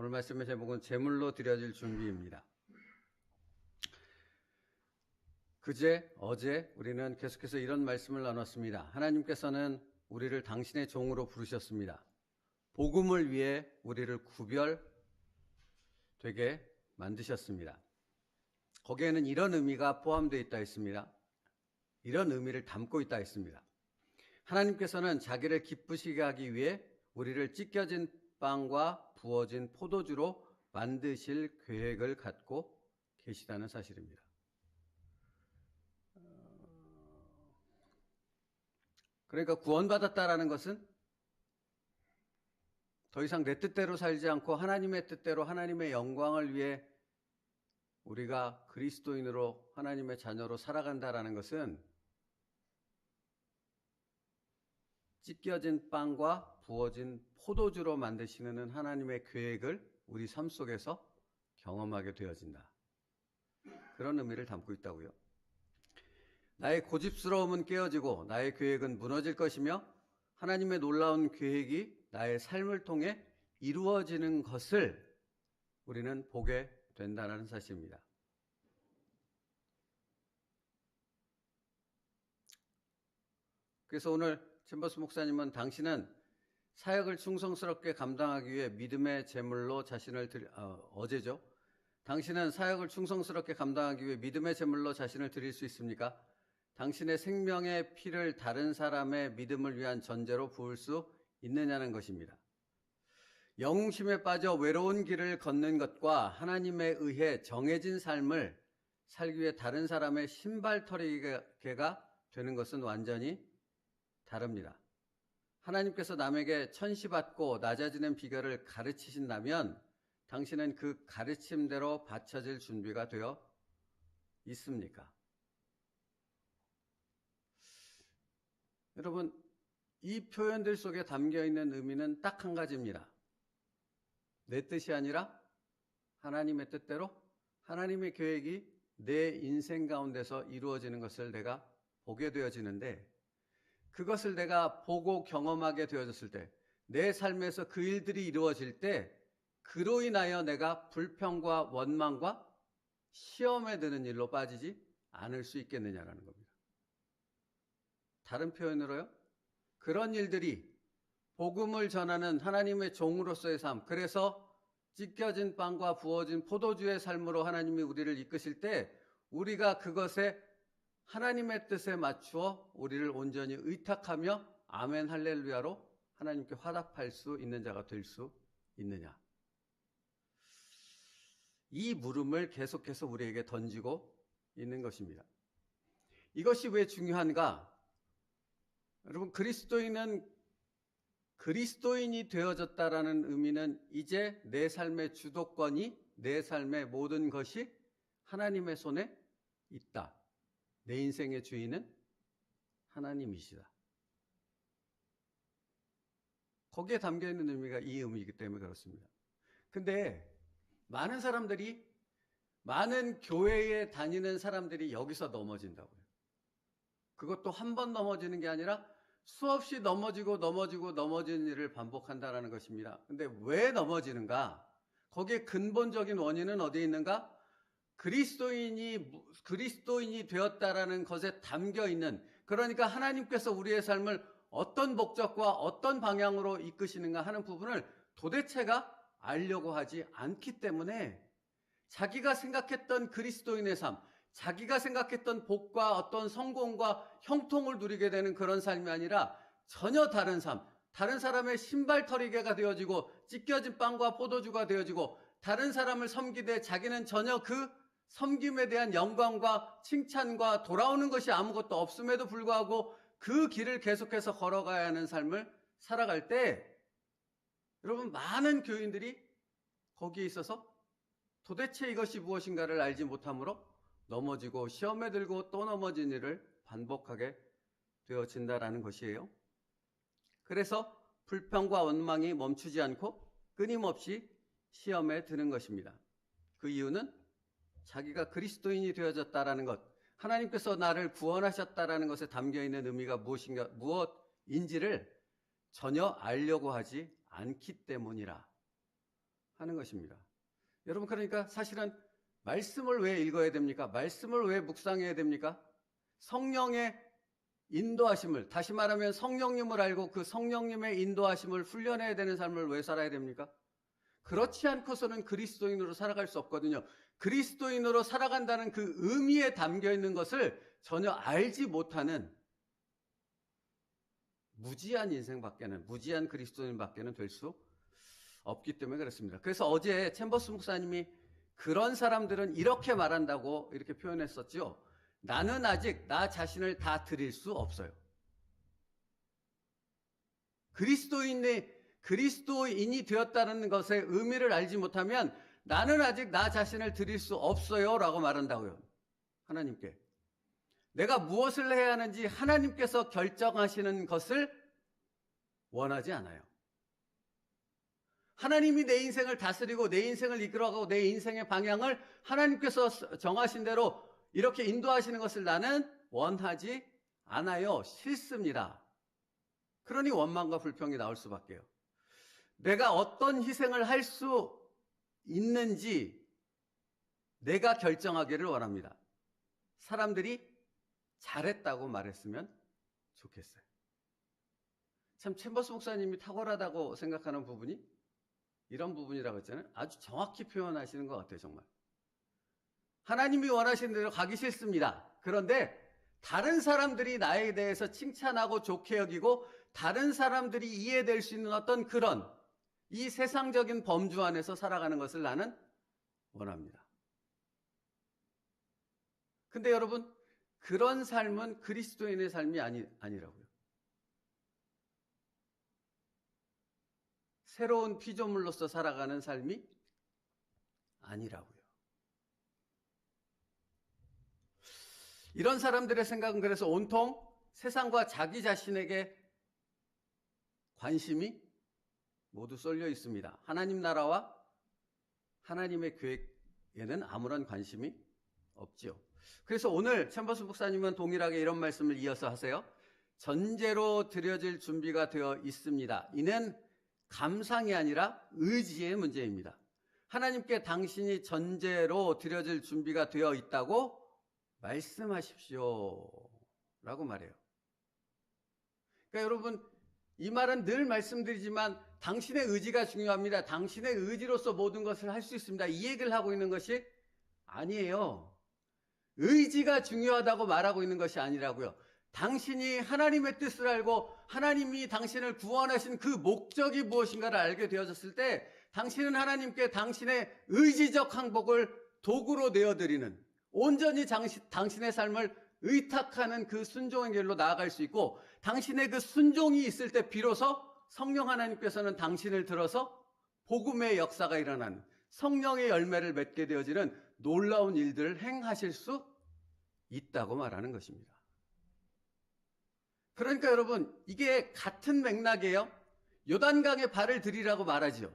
오늘 말씀의 제목은 제물로 드려질 준비입니다. 어제 우리는 계속해서 이런 말씀을 나눴습니다. 하나님께서는 우리를 당신의 종으로 부르셨습니다. 복음을 위해 우리를 구별되게 만드셨습니다. 거기에는 이런 의미가 포함되어 있다 했습니다. 이런 의미를 담고 있다 했습니다. 하나님께서는 자기를 기쁘시게 하기 위해 우리를 찢겨진 빵과 부어진 포도주로 만드실 계획을 갖고 계시다는 사실입니다. 그러니까 구원받았다라는 것은 더 이상 내 뜻대로 살지 않고 하나님의 뜻대로 하나님의 영광을 위해 우리가 그리스도인으로 하나님의 자녀로 살아간다라는 것은 찢겨진 빵과 부어진 포도주로 만드시는 하나님의 계획을 우리 삶 속에서 경험하게 되어진다. 그런 의미를 담고 있다고요. 나의 고집스러움은 깨어지고 나의 계획은 무너질 것이며 하나님의 놀라운 계획이 나의 삶을 통해 이루어지는 것을 우리는 보게 된다는 사실입니다. 그래서 오늘 챔버스 목사님은 당신은 사역을 충성스럽게 감당하기 위해 믿음의 제물로 자신을 어제죠. 당신은 사역을 충성스럽게 감당하기 위해 믿음의 제물로 자신을 드릴 수 있습니까? 당신의 생명의 피를 다른 사람의 믿음을 위한 전제로 부을 수 있느냐는 것입니다. 영웅심에 빠져 외로운 길을 걷는 것과 하나님에 의해 정해진 삶을 살기 위해 다른 사람의 신발털이개가 되는 것은 완전히 다릅니다. 하나님께서 남에게 천시받고 낮아지는 비결을 가르치신다면 당신은 그 가르침대로 받쳐질 준비가 되어 있습니까? 여러분, 이 표현들 속에 담겨있는 의미는 딱 한 가지입니다. 내 뜻이 아니라 하나님의 뜻대로 하나님의 계획이 내 인생 가운데서 이루어지는 것을 내가 보게 되어지는데, 그것을 내가 보고 경험하게 되어졌을 때, 내 삶에서 그 일들이 이루어질 때 그로 인하여 내가 불평과 원망과 시험에 드는 일로 빠지지 않을 수 있겠느냐라는 겁니다. 다른 표현으로요, 그런 일들이 복음을 전하는 하나님의 종으로서의 삶, 그래서 찢겨진 빵과 부어진 포도주의 삶으로 하나님이 우리를 이끄실 때 우리가 그것에 하나님의 뜻에 맞추어 우리를 온전히 의탁하며 아멘 할렐루야로 하나님께 화답할 수 있는 자가 될 수 있느냐. 이 물음을 계속해서 우리에게 던지고 있는 것입니다. 이것이 왜 중요한가? 여러분, 그리스도인이 되어졌다라는 의미는 이제 내 삶의 주도권이, 내 삶의 모든 것이 하나님의 손에 있다. 내 인생의 주인은 하나님이시다. 거기에 담겨있는 의미가 이 의미이기 때문에 그렇습니다. 근데 많은 교회에 다니는 사람들이 여기서 넘어진다고요. 그것도 한 번 넘어지는 게 아니라 수없이 넘어지는 일을 반복한다는 것입니다. 근데 왜 넘어지는가? 거기에 근본적인 원인은 어디에 있는가? 그리스도인이 되었다라는 것에 담겨 있는, 그러니까 하나님께서 우리의 삶을 어떤 목적과 어떤 방향으로 이끄시는가 하는 부분을 도대체가 알려고 하지 않기 때문에 자기가 생각했던 그리스도인의 삶, 자기가 생각했던 복과 어떤 성공과 형통을 누리게 되는 그런 삶이 아니라 전혀 다른 삶, 다른 사람의 신발털이개가 되어지고 찢겨진 빵과 포도주가 되어지고 다른 사람을 섬기되 자기는 전혀 그 섬김에 대한 영광과 칭찬과 돌아오는 것이 아무것도 없음에도 불구하고 그 길을 계속해서 걸어가야 하는 삶을 살아갈 때, 여러분, 많은 교인들이 거기에 있어서 도대체 이것이 무엇인가를 알지 못함으로 넘어지고 시험에 들고 또 넘어진 일을 반복하게 되어진다라는 것이에요. 그래서 불평과 원망이 멈추지 않고 끊임없이 시험에 드는 것입니다. 그 이유는 자기가 그리스도인이 되어졌다라는 것, 하나님께서 나를 구원하셨다라는 것에 담겨있는 의미가 무엇인지를 전혀 알려고 하지 않기 때문이라 하는 것입니다. 여러분, 그러니까 사실은 말씀을 왜 읽어야 됩니까? 말씀을 왜 묵상해야 됩니까? 성령의 인도하심을, 다시 말하면 성령님을 알고 그 성령님의 인도하심을 훈련해야 되는 삶을 왜 살아야 됩니까? 그렇지 않고서는 그리스도인으로 살아갈 수 없거든요. 그리스도인으로 살아간다는 그 의미에 담겨 있는 것을 전혀 알지 못하는 무지한 인생밖에는, 무지한 그리스도인밖에는 될 수 없기 때문에 그렇습니다. 그래서 어제 챔버스 목사님이 그런 사람들은 이렇게 말한다고 이렇게 표현했었죠. 나는 아직 나 자신을 다 드릴 수 없어요. 그리스도인이 되었다는 것의 의미를 알지 못하면 나는 아직 나 자신을 드릴 수 없어요 라고 말한다고요. 하나님께. 내가 무엇을 해야 하는지 하나님께서 결정하시는 것을 원하지 않아요. 하나님이 내 인생을 다스리고 내 인생을 이끌어가고 내 인생의 방향을 하나님께서 정하신 대로 이렇게 인도하시는 것을 나는 원하지 않아요. 싫습니다. 그러니 원망과 불평이 나올 수밖에요. 내가 어떤 희생을 할 수 있는지 내가 결정하기를 원합니다. 사람들이 잘했다고 말했으면 좋겠어요. 참 챔버스 목사님이 탁월하다고 생각하는 부분이 이런 부분이라고 했잖아요. 아주 정확히 표현하시는 것 같아요. 정말. 하나님이 원하시는 대로 가기 싫습니다. 그런데 다른 사람들이 나에 대해서 칭찬하고 좋게 여기고 다른 사람들이 이해될 수 있는 어떤 그런 이 세상적인 범주 안에서 살아가는 것을 나는 원합니다. 근데 여러분, 그런 삶은 그리스도인의 삶이 아니라고요. 새로운 피조물로서 살아가는 삶이 아니라고요. 이런 사람들의 생각은 그래서 온통 세상과 자기 자신에게 관심이 모두 쏠려 있습니다. 하나님 나라와 하나님의 계획에는 아무런 관심이 없지요. 그래서 오늘 챔버스 목사님은 동일하게 이런 말씀을 이어서 하세요. 전제로 드려질 준비가 되어 있습니다. 이는 감상이 아니라 의지의 문제입니다. 하나님께 당신이 전제로 드려질 준비가 되어 있다고 말씀하십시오 라고 말해요. 그러니까 여러분, 이 말은 늘 말씀드리지만 당신의 의지가 중요합니다. 당신의 의지로서 모든 것을 할 수 있습니다. 이 얘기를 하고 있는 것이 아니에요. 의지가 중요하다고 말하고 있는 것이 아니라고요. 당신이 하나님의 뜻을 알고 하나님이 당신을 구원하신 그 목적이 무엇인가를 알게 되어졌을 때 당신은 하나님께 당신의 의지적 항복을 도구로 내어드리는, 온전히 당신의 삶을 의탁하는 그 순종의 길로 나아갈 수 있고, 당신의 그 순종이 있을 때 비로소 성령 하나님께서는 당신을 들어서 복음의 역사가 일어나는, 성령의 열매를 맺게 되어지는 놀라운 일들을 행하실 수 있다고 말하는 것입니다. 그러니까 여러분, 이게 같은 맥락이에요. 요단강에 발을 들이라고 말하지요.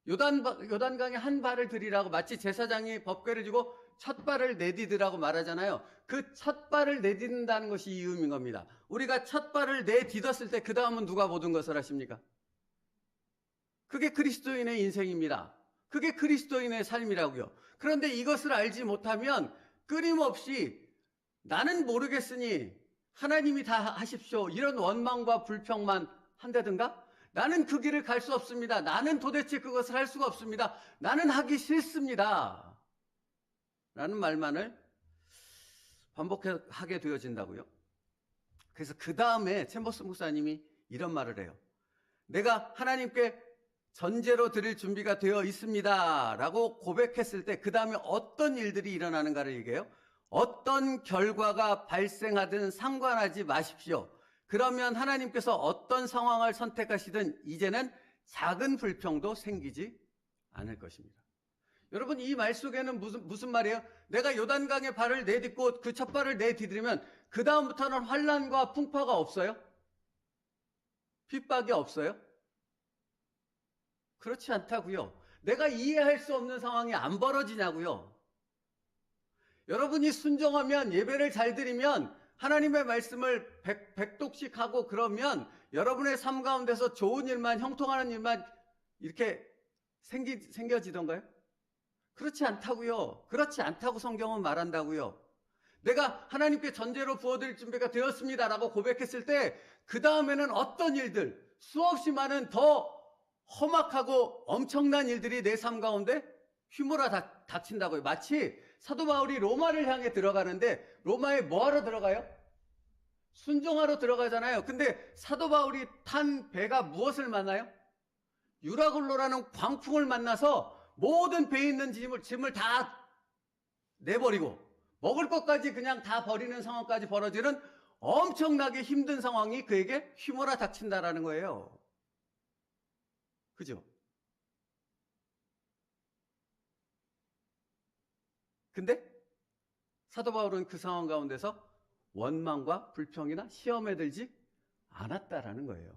요단강에 한 발을 들이라고, 마치 제사장이 법궤를 쥐고 첫 발을 내디드라고 말하잖아요. 그 첫 발을 내딛는다는 것이 이 의미인 겁니다. 우리가 첫 발을 내딛었을 때 그 다음은 누가 모든 것을 하십니까? 그게 그리스도인의 인생입니다. 그게 그리스도인의 삶이라고요. 그런데 이것을 알지 못하면 끊임없이 나는 모르겠으니 하나님이 다 하십시오, 이런 원망과 불평만 한다든가, 나는 그 길을 갈 수 없습니다, 나는 도대체 그것을 할 수가 없습니다, 나는 하기 싫습니다 라는 말만을 반복하게 되어진다고요. 그래서 그 다음에 챔버스 목사님이 이런 말을 해요. 내가 하나님께 전제로 드릴 준비가 되어 있습니다 라고 고백했을 때 그 다음에 어떤 일들이 일어나는가를 얘기해요. 어떤 결과가 발생하든 상관하지 마십시오. 그러면 하나님께서 어떤 상황을 선택하시든 이제는 작은 불평도 생기지 않을 것입니다. 여러분, 이 말 속에는 무슨 말이에요? 내가 요단강에 발을 내딛고 그 첫 발을 내디디면 그 다음부터는 환난과 풍파가 없어요? 핍박이 없어요? 그렇지 않다고요. 내가 이해할 수 없는 상황이 안 벌어지냐고요. 여러분이 순종하면, 예배를 잘 드리면, 하나님의 말씀을 백독씩 하고 그러면 여러분의 삶 가운데서 좋은 일만, 형통하는 일만 이렇게 생겨지던가요? 그렇지 않다고요. 그렇지 않다고 성경은 말한다고요. 내가 하나님께 전제로 부어드릴 준비가 되었습니다라고 고백했을 때 그 다음에는 어떤 일들, 수없이 많은 더 험악하고 엄청난 일들이 내 삶 가운데 휘몰아 닥친다고요. 마치 사도 바울이 로마를 향해 들어가는데 로마에 뭐하러 들어가요? 순종하러 들어가잖아요. 근데 사도 바울이 탄 배가 무엇을 만나요? 유라굴로라는 광풍을 만나서 모든 배에 있는 짐을 다 내버리고 먹을 것까지 그냥 다 버리는 상황까지 벌어지는 엄청나게 힘든 상황이 그에게 휘몰아 닥친다라는 거예요. 그죠? 근데 사도 바울은 그 상황 가운데서 원망과 불평이나 시험에 들지 않았다라는 거예요.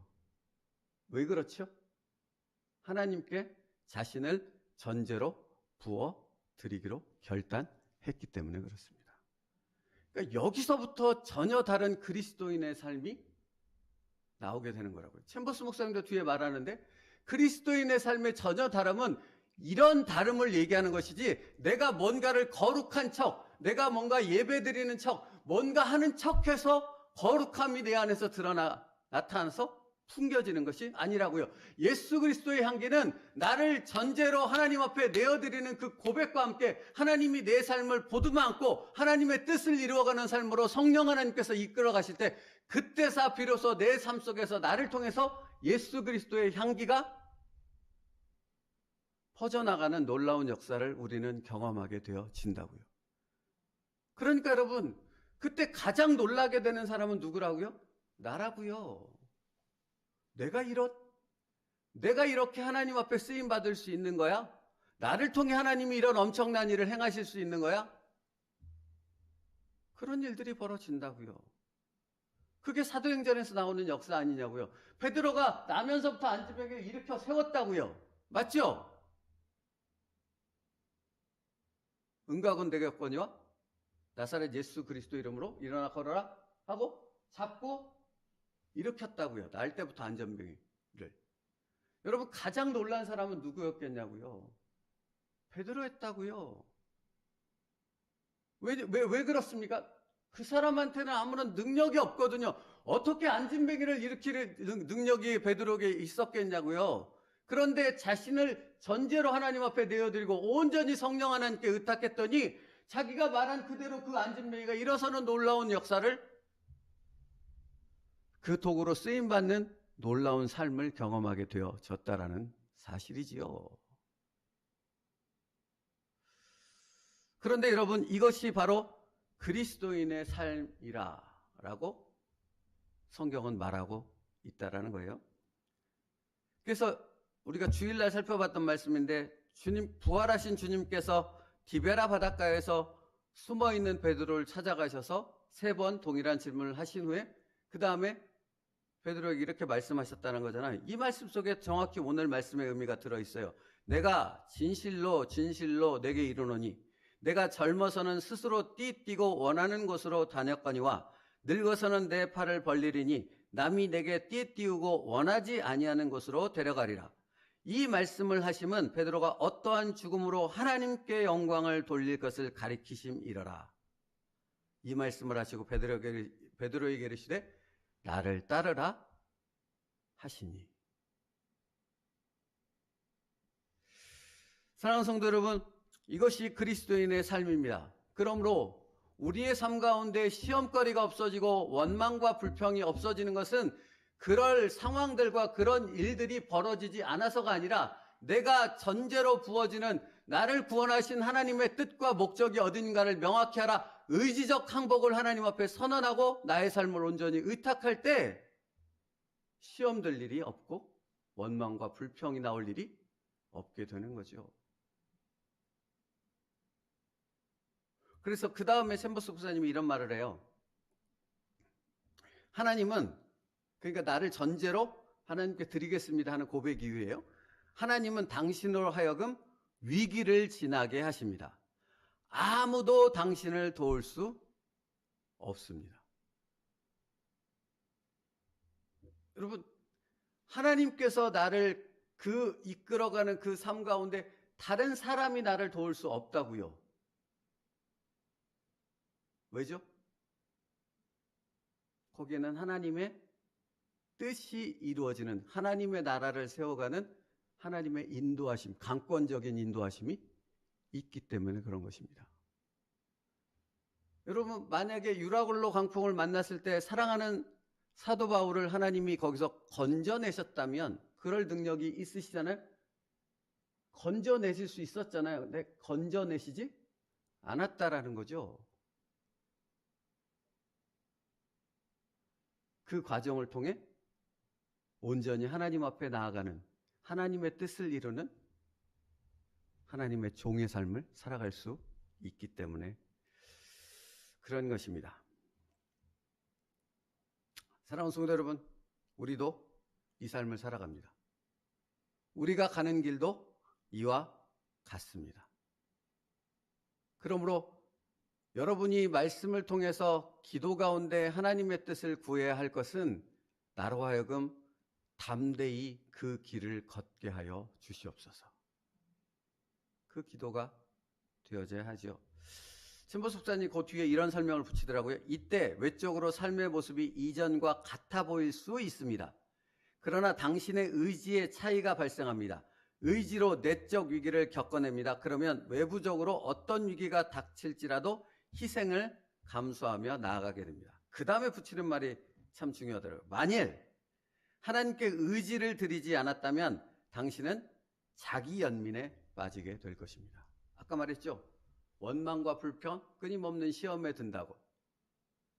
왜 그렇죠? 하나님께 자신을 전제로 부어 드리기로 결단했기 때문에 그렇습니다. 그러니까 여기서부터 전혀 다른 그리스도인의 삶이 나오게 되는 거라고요. 챔버스 목사님도 뒤에 말하는데 그리스도인의 삶의 전혀 다름은 이런 다름을 얘기하는 것이지 내가 뭔가를 거룩한 척, 내가 뭔가 예배드리는 척, 뭔가 하는 척해서 거룩함이 내 안에서 나타나서 풍겨지는 것이 아니라고요. 예수 그리스도의 향기는 나를 전제로 하나님 앞에 내어드리는 그 고백과 함께 하나님이 내 삶을 보듬어 안고 하나님의 뜻을 이루어가는 삶으로 성령 하나님께서 이끌어 가실 때 그때서 비로소 내 삶 속에서 나를 통해서 예수 그리스도의 향기가 퍼져나가는 놀라운 역사를 우리는 경험하게 되어진다고요. 그러니까 여러분, 그때 가장 놀라게 되는 사람은 누구라고요? 나라고요. 내가 이렇게 하나님 앞에 쓰임 받을 수 있는 거야? 나를 통해 하나님이 이런 엄청난 일을 행하실 수 있는 거야? 그런 일들이 벌어진다고요. 그게 사도행전에서 나오는 역사 아니냐고요. 베드로가 나면서부터 안진뱅이를 일으켜 세웠다고요. 맞죠? 은각은 대격권이와 나사렛 예수 그리스도 이름으로 일어나 걸어라 하고 잡고 일으켰다고요. 날 때부터 안전병이를. 여러분 가장 놀란 사람은 누구였겠냐고요. 베드로였다고요. 왜 그렇습니까? 그 사람한테는 아무런 능력이 없거든요. 어떻게 안진뱅이를 일으킬 능력이 베드로에게 있었겠냐고요. 그런데 자신을 전제로 하나님 앞에 내어드리고 온전히 성령 하나님께 의탁했더니 자기가 말한 그대로 그 안진뱅이가 일어서는 놀라운 역사를 그 도구로 쓰임받는 놀라운 삶을 경험하게 되어졌다라는 사실이지요. 그런데 여러분 이것이 바로 그리스도인의 삶이라고 성경은 말하고 있다라는 거예요. 그래서 우리가 주일날 살펴봤던 말씀인데 부활하신 주님께서 디베라 바닷가에서 숨어있는 베드로를 찾아가셔서 3번 동일한 질문을 하신 후에 그 다음에 베드로에게 이렇게 말씀하셨다는 거잖아요. 이 말씀 속에 정확히 오늘 말씀의 의미가 들어있어요. 내가 진실로 내게 이르노니 내가 젊어서는 스스로 띠뛰고 원하는 곳으로 다녔거니와 늙어서는 내 팔을 벌리리니 남이 내게 띠띠우고 원하지 아니하는 곳으로 데려가리라. 이 말씀을 하심은 베드로가 어떠한 죽음으로 하나님께 영광을 돌릴 것을 가리키심이러라. 이 말씀을 하시고 베드로에게 이르시되 나를 따르라 하시니. 사랑하는 성도 여러분, 이것이 그리스도인의 삶입니다. 그러므로 우리의 삶 가운데 시험거리가 없어지고 원망과 불평이 없어지는 것은 그럴 상황들과 그런 일들이 벌어지지 않아서가 아니라 내가 전제로 부어지는 나를 구원하신 하나님의 뜻과 목적이 어딘가를 명확히 알아 의지적 항복을 하나님 앞에 선언하고 나의 삶을 온전히 의탁할 때 시험될 일이 없고 원망과 불평이 나올 일이 없게 되는 거죠. 그래서 그 다음에 샘버스 목사님이 이런 말을 해요. 하나님은 그러니까 나를 전제로 하나님께 드리겠습니다 하는 고백 이후에요. 하나님은 당신으로 하여금 위기를 지나게 하십니다. 아무도 당신을 도울 수 없습니다. 여러분, 하나님께서 나를 그 이끌어가는 그 삶 가운데 다른 사람이 나를 도울 수 없다고요. 왜죠? 거기에는 하나님의 뜻이 이루어지는, 하나님의 나라를 세워가는 하나님의 인도하심, 강권적인 인도하심이 있기 때문에 그런 것입니다. 여러분, 만약에 유라굴로 광풍을 만났을 때 사랑하는 사도 바울을 하나님이 거기서 건져내셨다면, 그럴 능력이 있으시잖아요. 건져내실 수 있었잖아요. 근데 건져내시지 않았다라는 거죠. 그 과정을 통해 온전히 하나님 앞에 나아가는, 하나님의 뜻을 이루는 하나님의 종의 삶을 살아갈 수 있기 때문에 그런 것입니다. 사랑하는 성도 여러분, 우리도 이 삶을 살아갑니다. 우리가 가는 길도 이와 같습니다. 그러므로 여러분이 말씀을 통해서 기도 가운데 하나님의 뜻을 구해야 할 것은 나로 하여금 담대히 그 길을 걷게 하여 주시옵소서. 그 기도가 되어져야 하죠. 신보 목사님 그 뒤에 이런 설명을 붙이더라고요. 이때 외적으로 삶의 모습이 이전과 같아 보일 수 있습니다. 그러나 당신의 의지의 차이가 발생합니다. 의지로 내적 위기를 겪어냅니다. 그러면 외부적으로 어떤 위기가 닥칠지라도 희생을 감수하며 나아가게 됩니다. 그 다음에 붙이는 말이 참 중요하더라고요. 만일 하나님께 의지를 드리지 않았다면 당신은 자기 연민에 빠지게 될 것입니다. 아까 말했죠. 원망과 불평, 끊임없는 시험에 든다고.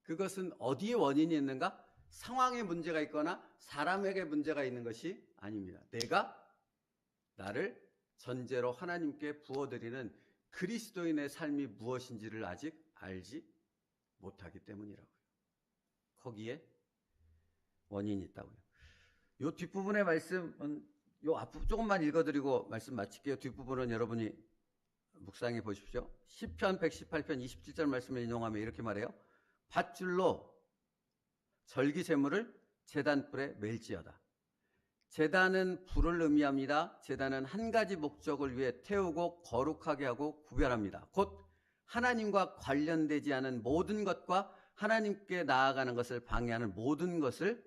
그것은 어디에 원인이 있는가? 상황에 문제가 있거나 사람에게 문제가 있는 것이 아닙니다. 내가 나를 전제로 하나님께 부어드리는 그리스도인의 삶이 무엇인지를 아직 알지 못하기 때문이라고요. 거기에 원인이 있다고요. 요 뒷부분의 말씀은 요 앞부분 조금만 읽어드리고 말씀 마칠게요. 뒷부분은 여러분이 묵상해 보십시오. 시편 118편 27절 말씀을 인용하며 이렇게 말해요. 밧줄로 절기 제물을 제단불에 멜지어다. 제단은 불을 의미합니다. 제단은 한 가지 목적을 위해 태우고 거룩하게 하고 구별합니다. 곧 하나님과 관련되지 않은 모든 것과 하나님께 나아가는 것을 방해하는 모든 것을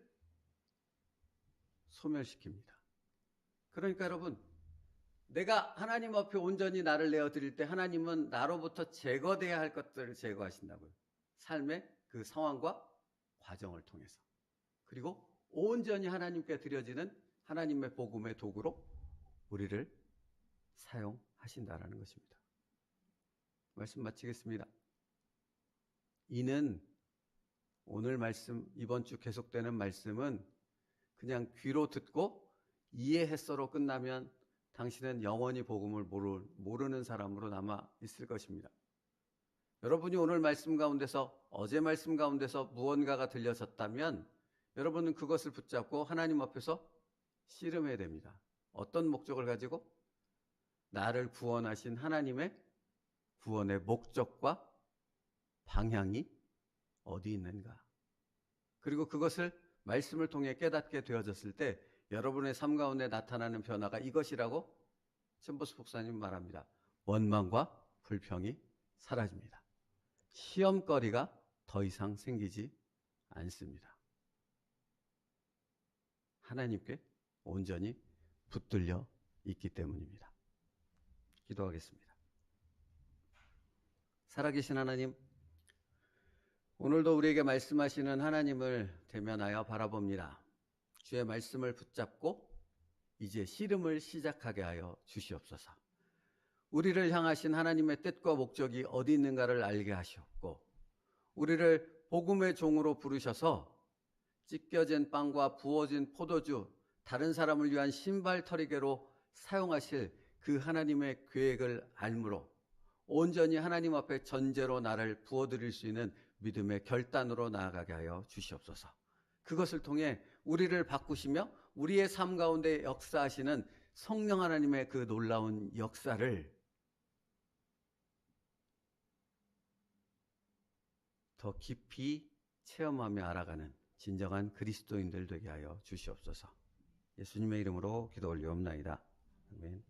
소멸시킵니다. 그러니까 여러분, 내가 하나님 앞에 온전히 나를 내어드릴 때 하나님은 나로부터 제거돼야 할 것들을 제거하신다고요. 삶의 그 상황과 과정을 통해서. 그리고 온전히 하나님께 드려지는 하나님의 복음의 도구로 우리를 사용하신다라는 것입니다. 말씀 마치겠습니다. 이는 오늘 말씀, 이번 주 계속되는 말씀은 그냥 귀로 듣고 이해했어로 끝나면 당신은 영원히 복음을 모르는 사람으로 남아 있을 것입니다. 여러분이 오늘 말씀 가운데서, 어제 말씀 가운데서 무언가가 들려졌다면 여러분은 그것을 붙잡고 하나님 앞에서 씨름해야 됩니다. 어떤 목적을 가지고? 나를 구원하신 하나님의 구원의 목적과 방향이 어디 있는가? 그리고 그것을 말씀을 통해 깨닫게 되어졌을 때 여러분의 삶 가운데 나타나는 변화가 이것이라고 첨보스 목사님 말합니다. 원망과 불평이 사라집니다. 시험거리가 더 이상 생기지 않습니다. 하나님께 온전히 붙들려 있기 때문입니다. 기도하겠습니다. 살아계신 하나님, 오늘도 우리에게 말씀하시는 하나님을 대면하여 바라봅니다. 주의 말씀을 붙잡고 이제 씨름을 시작하게 하여 주시옵소서. 우리를 향하신 하나님의 뜻과 목적이 어디 있는가를 알게 하시옵고, 우리를 복음의 종으로 부르셔서 찢겨진 빵과 부어진 포도주, 다른 사람을 위한 신발털이개로 사용하실 그 하나님의 계획을 알므로 온전히 하나님 앞에 전제로 나를 부어드릴 수 있는 믿음의 결단으로 나아가게 하여 주시옵소서. 그것을 통해 우리를 바꾸시며 우리의 삶 가운데 역사하시는 성령 하나님의 그 놀라운 역사를 더 깊이 체험하며 알아가는 진정한 그리스도인들 되게 하여 주시옵소서. 예수님의 이름으로 기도 올리옵나이다. 아멘.